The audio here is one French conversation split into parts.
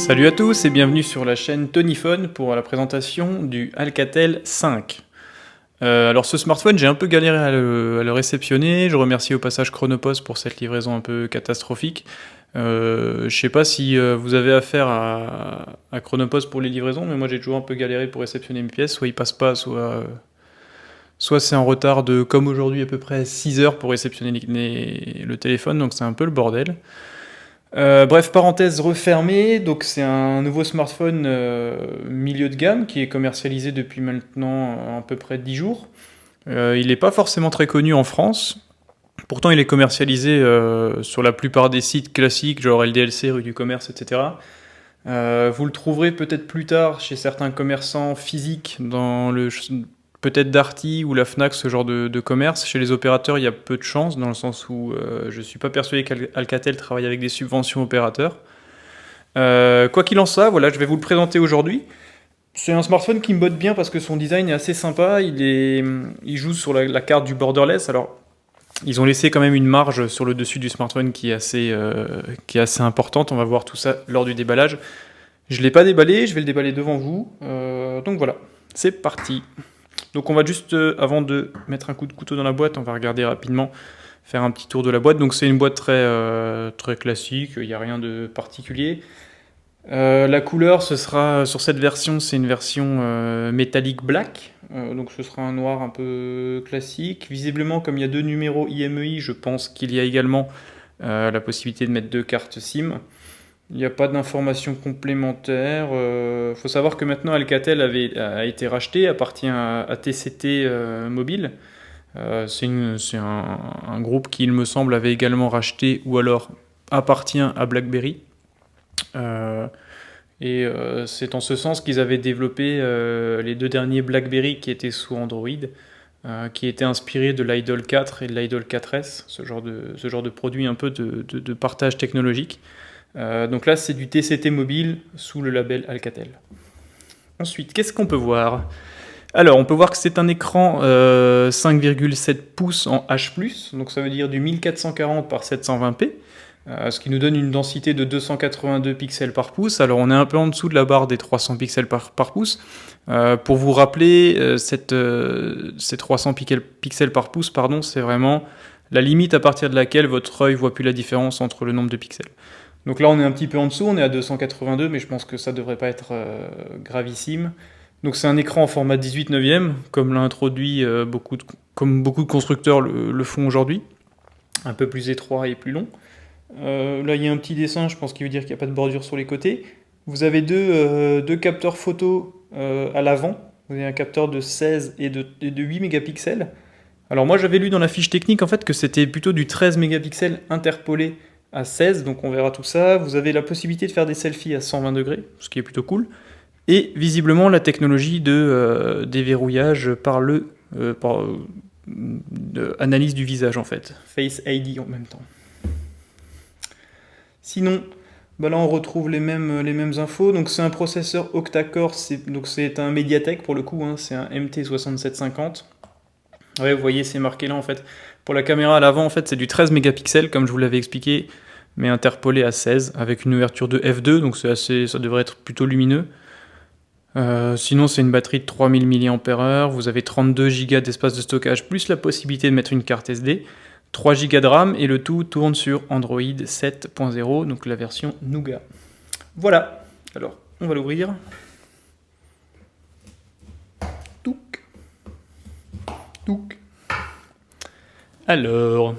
Salut à tous et bienvenue sur la chaîne Tonyphone pour la présentation du Alcatel 5. Alors ce smartphone, j'ai un peu galéré à le réceptionner. Je remercie au passage Chronopost pour cette livraison un peu catastrophique. Je sais pas si vous avez affaire à Chronopost pour les livraisons, mais moi j'ai toujours un peu galéré pour réceptionner mes pièces. Soit ils passent pas, soit c'est en retard de, comme aujourd'hui, à peu près 6 heures pour réceptionner le téléphone, donc c'est un peu le bordel. Bref, parenthèse refermée, donc c'est un nouveau smartphone milieu de gamme qui est commercialisé depuis maintenant à peu près 10 jours. Il n'est pas forcément très connu en France, pourtant il est commercialisé sur la plupart des sites classiques, genre LDLC, rue du Commerce, etc. Vous le trouverez peut-être plus tard chez certains commerçants physiques, peut-être Darty ou la Fnac, ce genre de commerce. Chez les opérateurs, il y a peu de chance, dans le sens où je ne suis pas persuadé qu'Alcatel travaille avec des subventions opérateurs. Quoi qu'il en soit, voilà, je vais vous le présenter aujourd'hui. C'est un smartphone qui me botte bien parce que son design est assez sympa. Il joue sur la carte du borderless. Alors, ils ont laissé quand même une marge sur le dessus du smartphone qui est assez importante. On va voir tout ça lors du déballage. Je ne l'ai pas déballé, je vais le déballer devant vous. Donc voilà, c'est parti. Donc on va juste, avant de mettre un coup de couteau dans la boîte, on va regarder rapidement, faire un petit tour de la boîte. Donc c'est une boîte très classique, il n'y a rien de particulier. La couleur, ce sera, sur cette version, c'est une version metallic black. Donc ce sera un noir un peu classique. Visiblement, comme il y a deux numéros IMEI, je pense qu'il y a également la possibilité de mettre deux cartes SIM. Il n'y a pas d'informations complémentaires. Faut savoir que maintenant Alcatel a été racheté, appartient à TCT Mobile. C'est un groupe qui, il me semble, avait également racheté ou alors appartient à BlackBerry. C'est en ce sens qu'ils avaient développé les deux derniers BlackBerry qui étaient sous Android, qui étaient inspirés de l'Idol 4 et de l'Idol 4S, ce genre de produit un peu de partage technologique. Donc là, c'est du TCT mobile sous le label Alcatel. Ensuite, qu'est-ce qu'on peut voir ? Alors, on peut voir que c'est un écran 5,7 pouces en H+, donc ça veut dire du 1440 par 720p, ce qui nous donne une densité de 282 pixels par pouce. Alors, on est un peu en dessous de la barre des 300 pixels par pouce. Pour vous rappeler, ces 300 pixels par pouce, pardon, c'est vraiment la limite à partir de laquelle votre œil voit plus la différence entre le nombre de pixels. Donc là, on est un petit peu en dessous, on est à 282, mais je pense que ça devrait pas être gravissime. Donc c'est un écran en format 18/9, comme l'a introduit comme beaucoup de constructeurs le font aujourd'hui. Un peu plus étroit et plus long. Là, il y a un petit dessin, je pense qu'il veut dire qu'il n'y a pas de bordure sur les côtés. Vous avez deux capteurs photo à l'avant. Vous avez un capteur de 16 et de 8 mégapixels. Alors moi, j'avais lu dans la fiche technique en fait que c'était plutôt du 13 mégapixels interpolé à 16, donc on verra tout ça. Vous avez la possibilité de faire des selfies à 120 degrés, ce qui est plutôt cool. Et visiblement la technologie de déverrouillage par analyse du visage en fait. Face ID en même temps. Sinon, bah là on retrouve les mêmes infos. Donc c'est un processeur octa-core, c'est un Mediatek pour le coup, hein, c'est un MT6750. Ouais, vous voyez, c'est marqué là en fait. Pour la caméra à l'avant, en fait, c'est du 13 mégapixels, comme je vous l'avais expliqué, mais interpolé à 16, avec une ouverture de f2, donc ça devrait être plutôt lumineux. Sinon, c'est une batterie de 3000 mAh, vous avez 32 Go d'espace de stockage, plus la possibilité de mettre une carte SD, 3 Go de RAM, et le tout tourne sur Android 7.0, donc la version Nougat. Voilà, alors, on va l'ouvrir. Touc. Touc. Alors...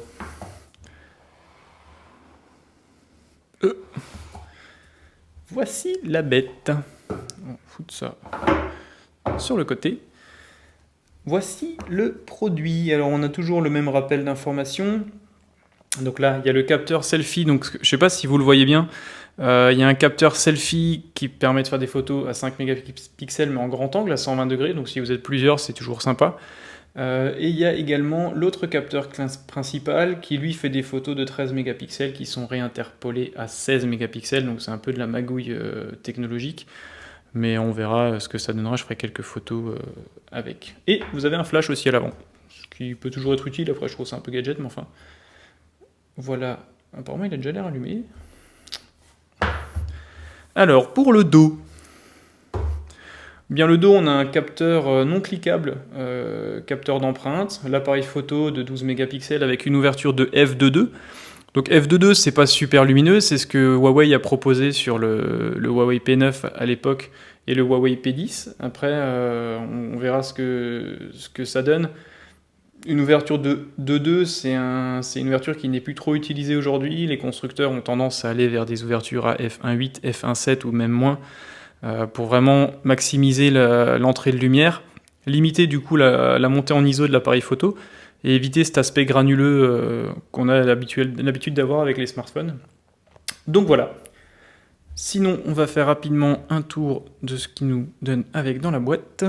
voici la bête. On fout ça sur le côté. Voici le produit. Alors on a toujours le même rappel d'informations. Donc là, il y a le capteur selfie. Donc je ne sais pas si vous le voyez bien. Il y a un capteur selfie qui permet de faire des photos à 5 mégapixels mais en grand angle à 120 degrés. Donc si vous êtes plusieurs, c'est toujours sympa. Et il y a également l'autre capteur principal qui lui fait des photos de 13 mégapixels qui sont réinterpolées à 16 mégapixels, donc c'est un peu de la magouille technologique, mais on verra ce que ça donnera, je ferai quelques photos avec. Et vous avez un flash aussi à l'avant, ce qui peut toujours être utile, après je trouve ça un peu gadget, mais enfin. Voilà, apparemment il a déjà l'air allumé. Alors, pour le dos. Bien, le dos, on a un capteur non cliquable, capteur d'empreinte, l'appareil photo de 12 mégapixels avec une ouverture de f2.2. Donc f2.2, c'est pas super lumineux, c'est ce que Huawei a proposé sur le Huawei P9 à l'époque et le Huawei P10. Après, on verra ce que ça donne. Une ouverture de 2.2, c'est une ouverture qui n'est plus trop utilisée aujourd'hui. Les constructeurs ont tendance à aller vers des ouvertures à f1.8, f1.7 ou même moins, pour vraiment maximiser l'entrée de lumière, limiter du coup la montée en ISO de l'appareil photo et éviter cet aspect granuleux qu'on a l'habitude d'avoir avec les smartphones. Donc voilà. Sinon, on va faire rapidement un tour de ce qu'il nous donne avec dans la boîte.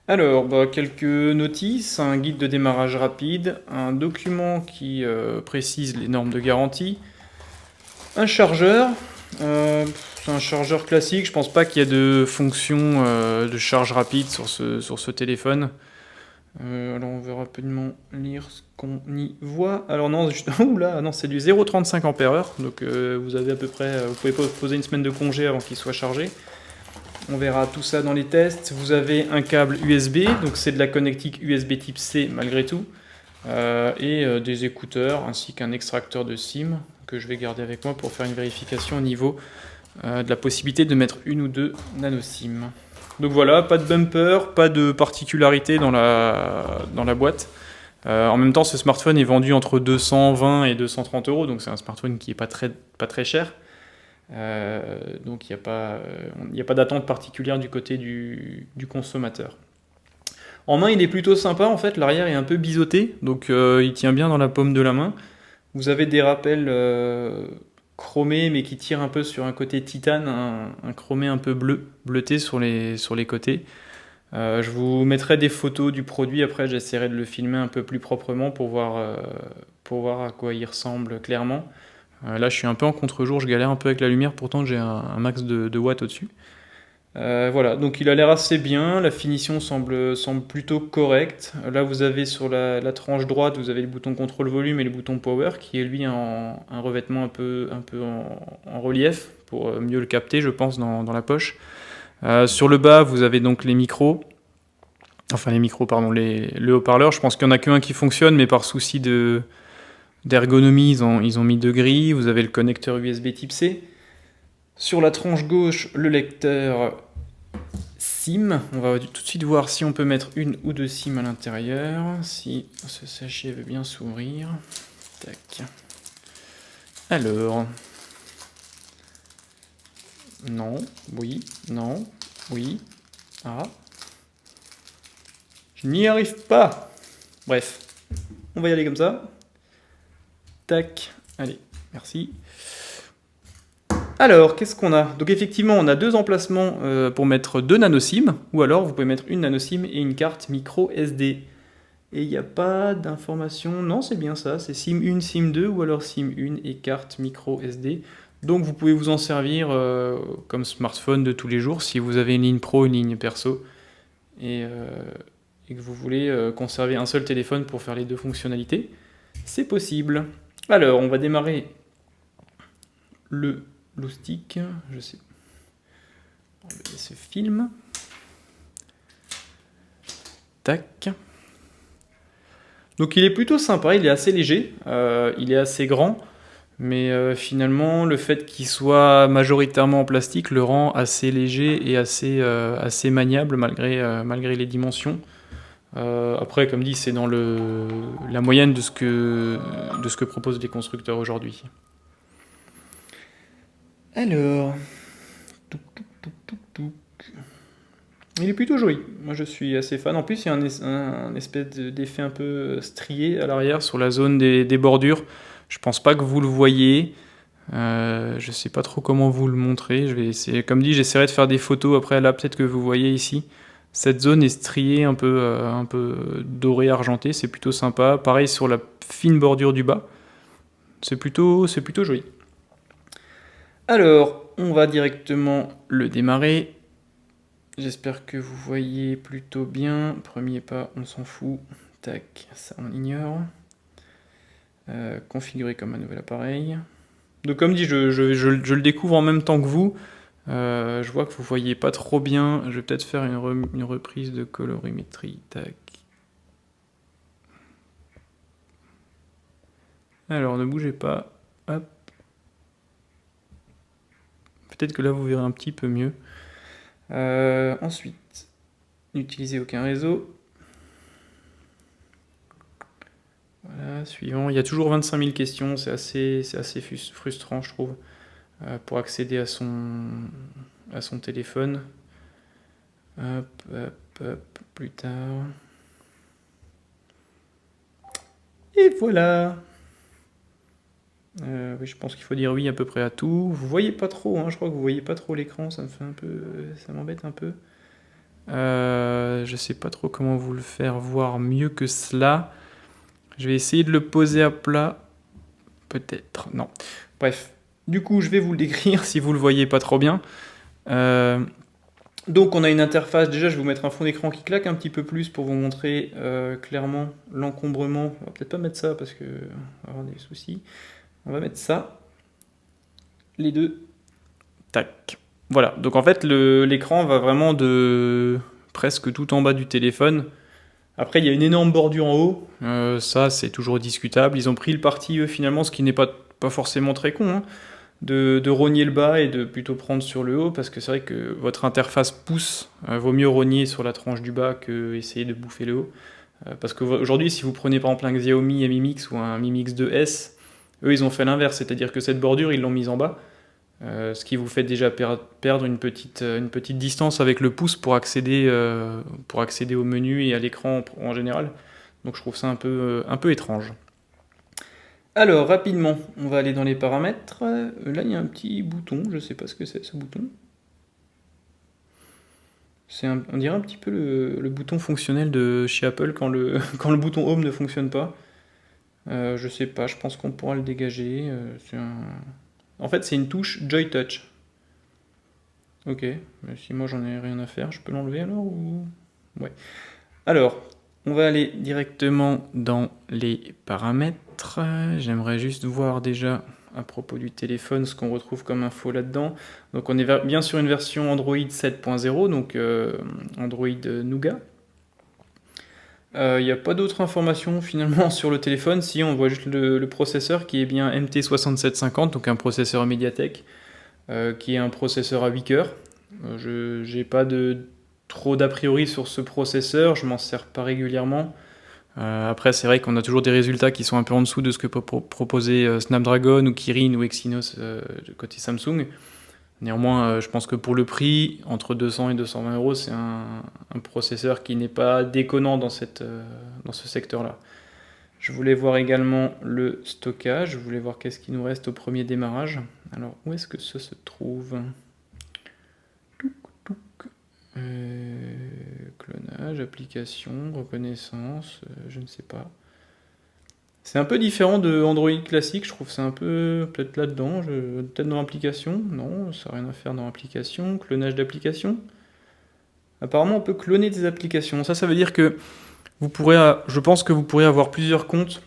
Alors, quelques notices, un guide de démarrage rapide, un document qui précise les normes de garantie, un chargeur, c'est un chargeur classique, je pense pas qu'il y ait de fonction de charge rapide sur ce téléphone. Alors on va rapidement lire ce qu'on y voit. Alors non, oula, non, c'est du 0,35 Ah, donc vous avez à peu près, vous pouvez poser une semaine de congé avant qu'il soit chargé. On verra tout ça dans les tests. Vous avez un câble USB, donc c'est de la connectique USB type C malgré tout, et des écouteurs ainsi qu'un extracteur de SIM que je vais garder avec moi pour faire une vérification au niveau de la possibilité de mettre une ou deux nano SIM. Donc voilà, pas de bumper, pas de particularité dans la boîte. En même temps, ce smartphone est vendu entre 220 et 230 €, donc c'est un smartphone qui n'est pas très cher. Donc il n'y a pas d'attente particulière du côté du consommateur. En main, il est plutôt sympa, en fait, l'arrière est un peu biseauté, donc il tient bien dans la paume de la main. Vous avez des rappels chromés, mais qui tirent un peu sur un côté titane, un chromé un peu bleuté sur les côtés. Je vous mettrai des photos du produit, après j'essaierai de le filmer un peu plus proprement pour voir à quoi il ressemble clairement. Là, je suis un peu en contre-jour, je galère un peu avec la lumière, pourtant j'ai un max de watts au-dessus. Voilà, donc il a l'air assez bien, la finition semble plutôt correcte. Là, vous avez sur la tranche droite, vous avez le bouton contrôle volume et le bouton power, qui est lui un revêtement un peu en relief, pour mieux le capter, je pense, dans la poche. Sur le bas, vous avez donc les micros. Enfin, les micros, pardon, le haut-parleur. Je pense qu'il n'y en a qu'un qui fonctionne, mais par souci d'ergonomie, ils ont mis deux grilles. Vous avez le connecteur USB type C. Sur la tranche gauche, le lecteur SIM. On va tout de suite voir si on peut mettre une ou deux SIM à l'intérieur. Si ce sachet veut bien s'ouvrir. Tac. Alors. Non, oui, non, oui. Ah. Je n'y arrive pas. Bref. On va y aller comme ça. Tac. Allez, merci. Alors, qu'est-ce qu'on a? Donc effectivement, on a deux emplacements pour mettre deux nano SIM, ou alors vous pouvez mettre une nano SIM et une carte micro SD. Et il n'y a pas d'information, non c'est bien ça, c'est SIM 1, SIM 2, ou alors SIM 1 et carte micro SD. Donc vous pouvez vous en servir comme smartphone de tous les jours, si vous avez une ligne pro, une ligne perso, et que vous voulez conserver un seul téléphone pour faire les deux fonctionnalités, c'est possible. Alors, on va démarrer le stick, je sais. On va laisser ce film. Tac. Donc il est plutôt sympa, il est assez léger, il est assez grand, mais finalement le fait qu'il soit majoritairement en plastique le rend assez léger et assez maniable malgré les dimensions. Après, comme dit, c'est dans la moyenne de ce que proposent les constructeurs aujourd'hui. Alors, il est plutôt joli. Moi, je suis assez fan. En plus, il y a un espèce d'effet un peu strié à l'arrière sur la zone des bordures. Je pense pas que vous le voyez. Je sais pas trop comment vous le montrer. Je vais essayer. Comme dit, j'essaierai de faire des photos après. Là, peut-être que vous voyez ici. Cette zone est striée un peu doré argenté. C'est plutôt sympa. Pareil sur la fine bordure du bas. C'est plutôt joli. Alors, on va directement le démarrer. J'espère que vous voyez plutôt bien. Premier pas, on s'en fout. Tac, ça on ignore. configurer comme un nouvel appareil. Donc comme dit, je le découvre en même temps que vous. Je vois que vous voyez pas trop bien. Je vais peut-être faire une reprise de colorimétrie. Tac. Alors ne bougez pas. Hop. Peut-être que là vous verrez un petit peu mieux. Ensuite, n'utilisez aucun réseau. Voilà, suivant. Il y a toujours 25 000 questions, c'est assez frustrant, je trouve, pour accéder à son téléphone. Hop, hop, hop, plus tard. Et voilà. Oui, je pense qu'il faut dire oui à peu près à tout. Vous voyez pas trop, hein, je crois que vous voyez pas trop l'écran, ça me fait un peu, ça m'embête un peu. Je sais pas trop comment vous le faire voir mieux que cela. Je vais essayer de le poser à plat. Peut-être, non. Bref, du coup, je vais vous le décrire si vous le voyez pas trop bien. Donc, on a une interface. Déjà, je vais vous mettre un fond d'écran qui claque un petit peu plus pour vous montrer clairement l'encombrement. On va peut-être pas mettre ça parce que on va avoir des soucis. On va mettre ça. Les deux. Tac. Voilà. Donc, en fait, l'écran va vraiment de presque tout en bas du téléphone. Après, il y a une énorme bordure en haut. Ça, c'est toujours discutable. Ils ont pris le parti, eux, finalement, ce qui n'est pas forcément très con, hein, de rogner le bas et de plutôt prendre sur le haut, parce que c'est vrai que votre interface pousse. Vaut mieux rogner sur la tranche du bas que essayer de bouffer le haut. Parce qu'aujourd'hui, si vous prenez par exemple un Xiaomi Mi Mix ou un Mi Mix 2S, eux, ils ont fait l'inverse. C'est-à-dire que cette bordure, ils l'ont mise en bas. Ce qui vous fait déjà perdre une petite distance avec le pouce pour accéder au menu et à l'écran en général. Donc je trouve ça un peu étrange. Alors rapidement, on va aller dans les paramètres. Là il y a un petit bouton, je ne sais pas ce que c'est ce bouton. On dirait un petit peu le bouton fonctionnel de chez Apple quand le bouton Home ne fonctionne pas. Je sais pas, je pense qu'on pourra le dégager. En fait, c'est une touche Joy Touch. Ok, mais si moi j'en ai rien à faire, je peux l'enlever alors ou... Ouais. Alors, on va aller directement dans les paramètres. J'aimerais juste voir déjà à propos du téléphone ce qu'on retrouve comme info là-dedans. Donc on est bien sur une version Android 7.0, donc Android Nougat. Il n'y a pas d'autres informations finalement sur le téléphone, si on voit juste le processeur qui est bien MT6750, donc un processeur Mediatek, qui est un processeur à 8 cœurs. Je n'ai pas trop d'a priori sur ce processeur, je m'en sers pas régulièrement. Après, c'est vrai qu'on a toujours des résultats qui sont un peu en dessous de ce que peut proposer Snapdragon ou Kirin ou Exynos côté Samsung. Néanmoins, je pense que pour le prix, entre 200 et 220 euros, c'est un processeur qui n'est pas déconnant dans ce secteur-là. Je voulais voir également le stockage, je voulais voir qu'est-ce qui nous reste au premier démarrage. Alors, où est-ce que ça se trouve ? Clonage, application, reconnaissance, je ne sais pas. C'est un peu différent de Android classique, je trouve c'est un peu peut-être là-dedans, peut-être dans l'application. Non, ça n'a rien à faire dans l'application. Clonage d'application. Apparemment, on peut cloner des applications. Ça veut dire que je pense que vous pourrez avoir plusieurs comptes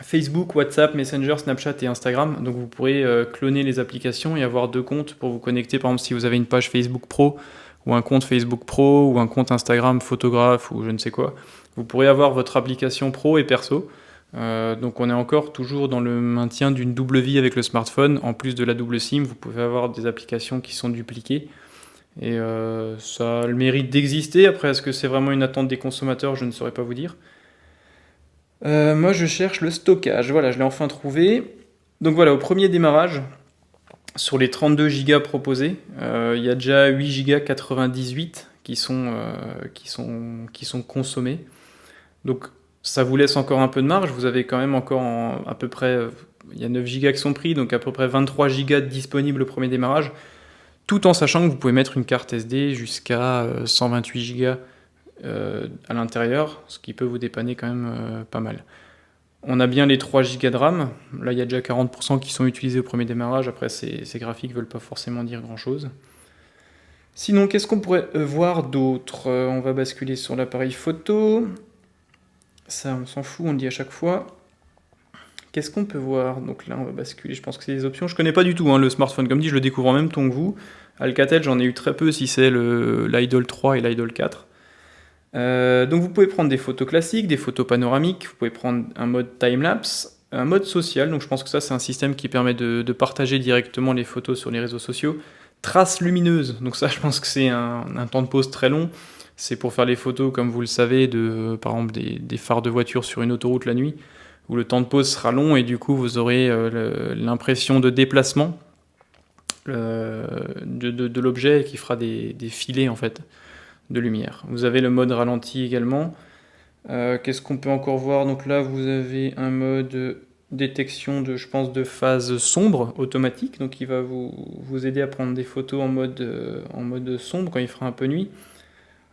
Facebook, WhatsApp, Messenger, Snapchat et Instagram. Donc vous pourrez cloner les applications et avoir deux comptes pour vous connecter. Par exemple, si vous avez une page Facebook Pro ou un compte Facebook Pro ou un compte Instagram photographe ou je ne sais quoi, vous pourrez avoir votre application pro et perso. Donc on est encore toujours dans le maintien d'une double vie avec le smartphone. En plus de la double SIM, vous pouvez avoir des applications qui sont dupliquées. Et ça a le mérite d'exister. Après, est-ce que c'est vraiment une attente des consommateurs ? Je ne saurais pas vous dire. Moi, je cherche le stockage. Voilà, je l'ai enfin trouvé. Donc voilà, au premier démarrage, sur les 32 Go proposés, il y a déjà 8 Go 98 qui sont consommés. Donc ça vous laisse encore un peu de marge. Vous avez quand même encore à peu près... il y a 9 Go qui sont pris, donc à peu près 23 Go disponibles au premier démarrage. Tout en sachant que vous pouvez mettre une carte SD jusqu'à 128 Go à l'intérieur, ce qui peut vous dépanner quand même pas mal. On a bien les 3 Go de RAM. Là, il y a déjà 40% qui sont utilisés au premier démarrage. Après, ces graphiques ne veulent pas forcément dire grand-chose. Sinon, qu'est-ce qu'on pourrait voir d'autre ? On va basculer sur l'appareil photo. Ça, on s'en fout, on le dit à chaque fois. Qu'est-ce qu'on peut voir? Donc là, on va basculer, je pense que c'est les options. Je connais pas du tout hein, le smartphone, comme dit, je le découvre en même temps que vous. Alcatel, j'en ai eu très peu, si c'est l'Idol 3 et l'Idol 4. Donc vous pouvez prendre des photos classiques, des photos panoramiques, vous pouvez prendre un mode time-lapse, un mode social, donc je pense que ça c'est un système qui permet de partager directement les photos sur les réseaux sociaux. Traces lumineuses, donc ça je pense que c'est un temps de pause très long, c'est pour faire les photos comme vous le savez, par exemple des phares de voiture sur une autoroute la nuit, où le temps de pause sera long et du coup vous aurez l'impression de déplacement de l'objet qui fera des filets en fait de lumière. Vous avez le mode ralenti également. Qu'est-ce qu'on peut encore voir? Donc là, vous avez un mode détection de, je pense, de phase sombre automatique, donc il va vous aider à prendre des photos en mode sombre quand il fera un peu nuit.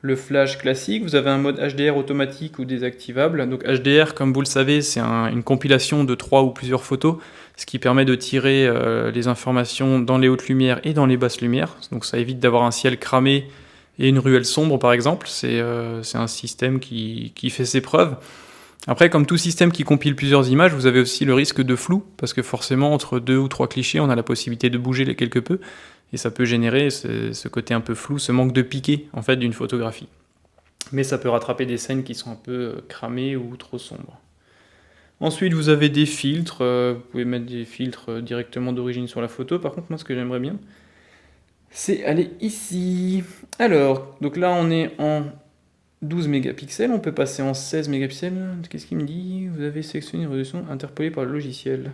Le flash classique, vous avez un mode HDR automatique ou désactivable. Donc HDR, comme vous le savez, c'est une compilation de 3 ou plusieurs photos, ce qui permet de tirer les informations dans les hautes lumières et dans les basses lumières. Donc ça évite d'avoir un ciel cramé et une ruelle sombre par exemple. C'est un système qui fait ses preuves. Après, comme tout système qui compile plusieurs images, vous avez aussi le risque de flou, parce que forcément entre 2 ou 3 clichés, on a la possibilité de bouger les quelque peu, et ça peut générer ce côté un peu flou, ce manque de piqué en fait d'une photographie. Mais ça peut rattraper des scènes qui sont un peu cramées ou trop sombres. Ensuite, vous avez des filtres, vous pouvez mettre des filtres directement d'origine sur la photo. Par contre, moi ce que j'aimerais bien, c'est aller ici. Alors, donc là on est en 12 mégapixels, on peut passer en 16 mégapixels. Qu'est-ce qu'il me dit? Vous avez sélectionné une résolution interpolée par le logiciel.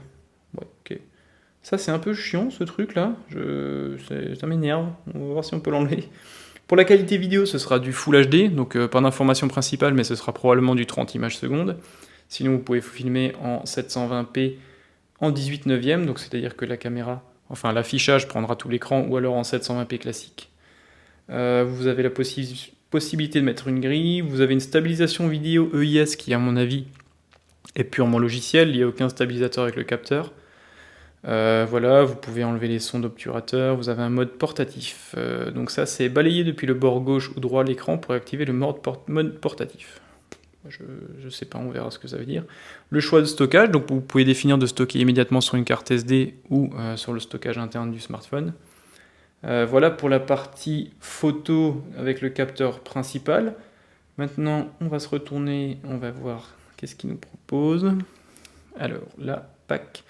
Ouais, ok. Ça, c'est un peu chiant, ce truc-là. Ça m'énerve. On va voir si on peut l'enlever. Pour la qualité vidéo, ce sera du Full HD, donc pas d'information principale, mais ce sera probablement du 30 images secondes. Sinon, vous pouvez filmer en 720p en 18 neuvième, donc c'est-à-dire que la caméra, enfin l'affichage prendra tout l'écran, ou alors en 720p classique. Vous avez la possibilité de mettre une grille, vous avez une stabilisation vidéo EIS qui, à mon avis, est purement logiciel, il n'y a aucun stabilisateur avec le capteur. Voilà, vous pouvez enlever les sons d'obturateur, vous avez un mode portatif. Donc ça, c'est balayer depuis le bord gauche ou droit de l'écran pour activer le mode portatif. Je sais pas, on verra ce que ça veut dire. Le choix de stockage, donc vous pouvez définir de stocker immédiatement sur une carte SD ou sur le stockage interne du smartphone. Voilà pour la partie photo avec le capteur principal. Maintenant, on va se retourner, on va voir qu'est-ce qu'il nous propose. Alors là, pack.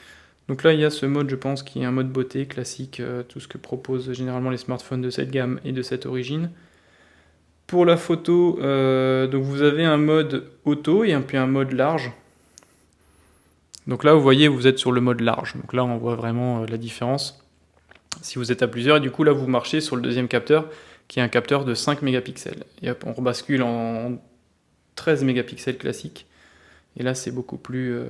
Donc là, il y a ce mode, je pense, qui est un mode beauté classique, tout ce que proposent généralement les smartphones de cette gamme et de cette origine. Pour la photo, donc vous avez un mode auto et puis un mode large. Donc là, vous voyez, vous êtes sur le mode large. Donc là, on voit vraiment la différence si vous êtes à plusieurs. Et du coup, là, vous marchez sur le deuxième capteur, qui est un capteur de 5 mégapixels. Et hop, on rebascule en 13 mégapixels classique. Et là, c'est beaucoup plus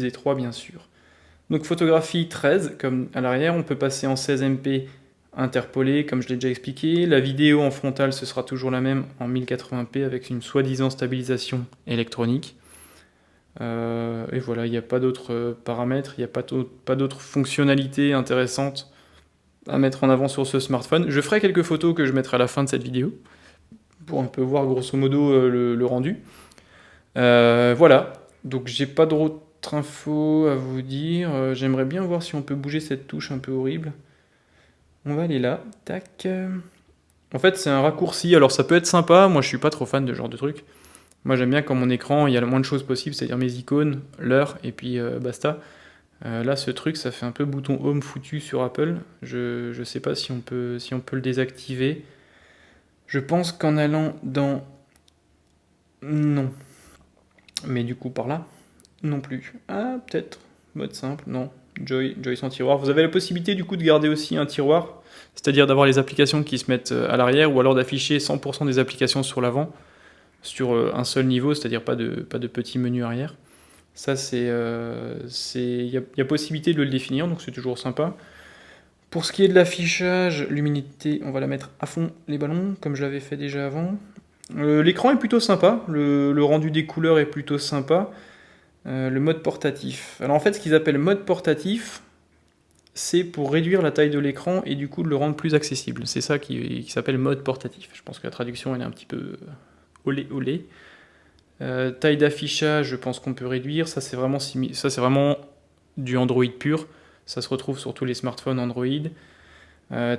étroit, bien sûr. Donc photographie 13, comme à l'arrière, on peut passer en 16 MP interpolé, comme je l'ai déjà expliqué. La vidéo en frontale, ce sera toujours la même en 1080p avec une soi-disant stabilisation électronique. Et voilà, il n'y a pas d'autres paramètres, il n'y a pas d'autres fonctionnalités intéressantes à mettre en avant sur ce smartphone. Je ferai quelques photos que je mettrai à la fin de cette vidéo pour un peu voir grosso modo le rendu. Voilà, donc j'ai pas d'autres infos à vous dire. J'aimerais bien voir si on peut bouger cette touche un peu horrible. On va aller là, tac. En fait, c'est un raccourci, alors ça peut être sympa. Moi, je suis pas trop fan de ce genre de truc. Moi, j'aime bien quand mon écran, il y a le moins de choses possible, c'est-à-dire mes icônes, l'heure, et puis basta. Là, ce truc, ça fait un peu bouton home foutu sur Apple. Je sais pas si on peut le désactiver. Je pense qu'en allant dans... Non. Mais du coup, par là, non plus. Ah, peut-être. Mode simple, non. Joy sans tiroir. Vous avez la possibilité du coup de garder aussi un tiroir, c'est-à-dire d'avoir les applications qui se mettent à l'arrière, ou alors d'afficher 100% des applications sur l'avant, sur un seul niveau, c'est-à-dire pas de petit menu arrière. Ça, il y a possibilité de le définir, donc c'est toujours sympa. Pour ce qui est de l'affichage, luminosité, on va la mettre à fond les ballons, comme je l'avais fait déjà avant. L'écran est plutôt sympa, le rendu des couleurs est plutôt sympa. Le mode portatif. Alors en fait, ce qu'ils appellent mode portatif, c'est pour réduire la taille de l'écran et du coup de le rendre plus accessible. C'est ça qui s'appelle mode portatif. Je pense que la traduction elle est un petit peu olé olé. Taille d'affichage, je pense qu'on peut réduire. Ça, c'est vraiment du Android pur. Ça se retrouve sur tous les smartphones Android.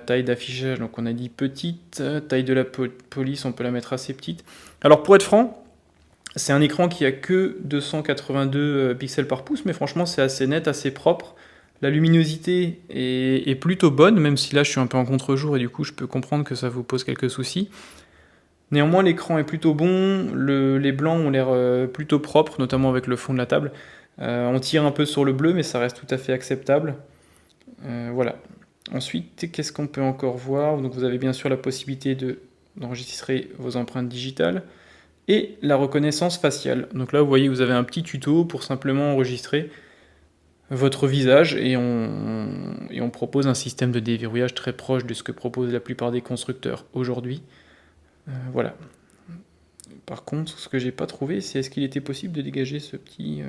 Taille d'affichage, donc on a dit petite. Taille de la police, on peut la mettre assez petite. Alors pour être franc, c'est un écran qui a que 282 pixels par pouce, mais franchement c'est assez net, assez propre. La luminosité est plutôt bonne, même si là je suis un peu en contre-jour et du coup je peux comprendre que ça vous pose quelques soucis. Néanmoins l'écran est plutôt bon, les blancs ont l'air plutôt propres, notamment avec le fond de la table. On tire un peu sur le bleu, mais ça reste tout à fait acceptable. Voilà. Ensuite, qu'est-ce qu'on peut encore voir? Donc vous avez bien sûr la possibilité d'enregistrer vos empreintes digitales et la reconnaissance faciale. Donc là, vous voyez, vous avez un petit tuto pour simplement enregistrer votre visage et on propose un système de déverrouillage très proche de ce que proposent la plupart des constructeurs aujourd'hui. Voilà. Par contre, ce que j'ai pas trouvé, c'est est-ce qu'il était possible de dégager ce petit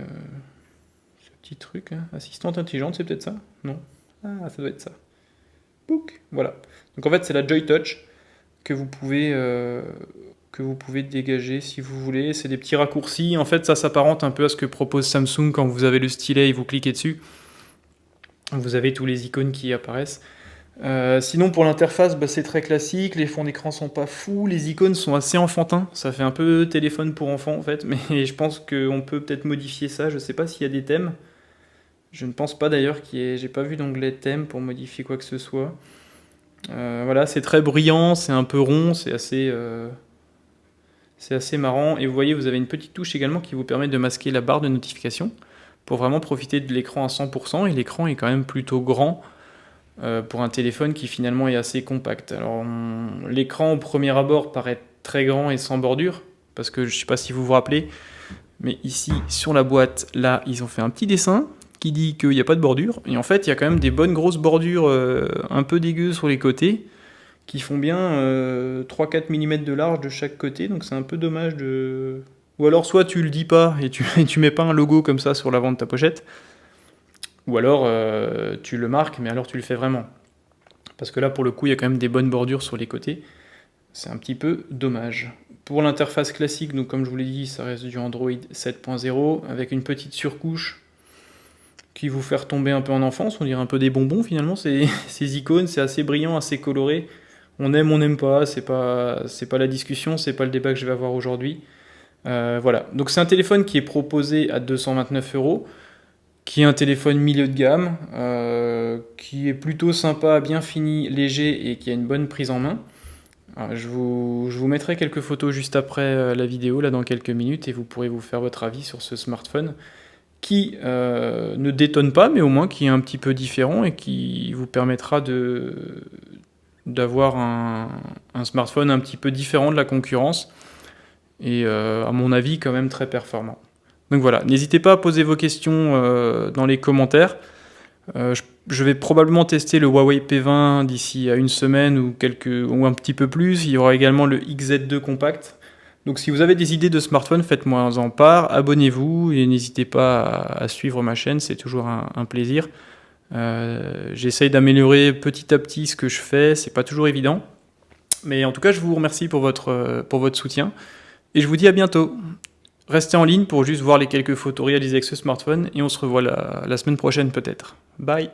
truc, hein. Assistante intelligente, c'est peut-être ça? Non? Ah, ça doit être ça. Book. Voilà. Donc en fait, c'est la Joy Touch que vous pouvez dégager si vous voulez. C'est des petits raccourcis. En fait, ça s'apparente un peu à ce que propose Samsung quand vous avez le stylet et vous cliquez dessus. Vous avez tous les icônes qui apparaissent. Sinon, pour l'interface, c'est très classique. Les fonds d'écran sont pas fous. Les icônes sont assez enfantins. Ça fait un peu téléphone pour enfants en fait. Mais je pense qu'on peut peut-être modifier ça. Je sais pas s'il y a des thèmes. Je ne pense pas d'ailleurs j'ai pas vu d'onglet thème pour modifier quoi que ce soit. Voilà, c'est très brillant, c'est un peu rond, c'est assez marrant. Et vous voyez, vous avez une petite touche également qui vous permet de masquer la barre de notification pour vraiment profiter de l'écran à 100%. Et l'écran est quand même plutôt grand pour un téléphone qui finalement est assez compact. Alors l'écran au premier abord paraît très grand et sans bordure, parce que je ne sais pas si vous vous rappelez, mais ici sur la boîte, là, ils ont fait un petit dessin qui dit qu'il n'y a pas de bordure, et en fait il y a quand même des bonnes grosses bordures un peu dégueu sur les côtés, qui font bien 3-4 mm de large de chaque côté, donc c'est un peu dommage de... Ou alors soit tu le dis pas et tu mets pas un logo comme ça sur l'avant de ta pochette, ou alors tu le marques, mais alors tu le fais vraiment. Parce que là pour le coup il y a quand même des bonnes bordures sur les côtés, c'est un petit peu dommage. Pour l'interface classique, donc comme je vous l'ai dit, ça reste du Android 7.0, avec une petite surcouche qui vous fait retomber un peu en enfance, on dirait un peu des bonbons finalement, ces icônes, c'est assez brillant, assez coloré. On n'aime pas, c'est pas la discussion, c'est pas le débat que je vais avoir aujourd'hui. Voilà, donc c'est un téléphone qui est proposé à 229 €, qui est un téléphone milieu de gamme, qui est plutôt sympa, bien fini, léger et qui a une bonne prise en main. Alors, je vous mettrai quelques photos juste après la vidéo, là dans quelques minutes, et vous pourrez vous faire votre avis sur ce smartphone qui ne détonne pas, mais au moins qui est un petit peu différent et qui vous permettra d'avoir un smartphone un petit peu différent de la concurrence et à mon avis quand même très performant. Donc voilà, n'hésitez pas à poser vos questions dans les commentaires. Je vais probablement tester le Huawei P20 d'ici à une semaine ou un petit peu plus. Il y aura également le XZ2 compact. Donc si vous avez des idées de smartphone, faites-moi en part, abonnez-vous et n'hésitez pas à suivre ma chaîne, c'est toujours un plaisir. J'essaye d'améliorer petit à petit ce que je fais, c'est pas toujours évident. Mais en tout cas, je vous remercie pour votre soutien et je vous dis à bientôt. Restez en ligne pour juste voir les quelques photos réalisées avec ce smartphone et on se revoit la semaine prochaine peut-être. Bye!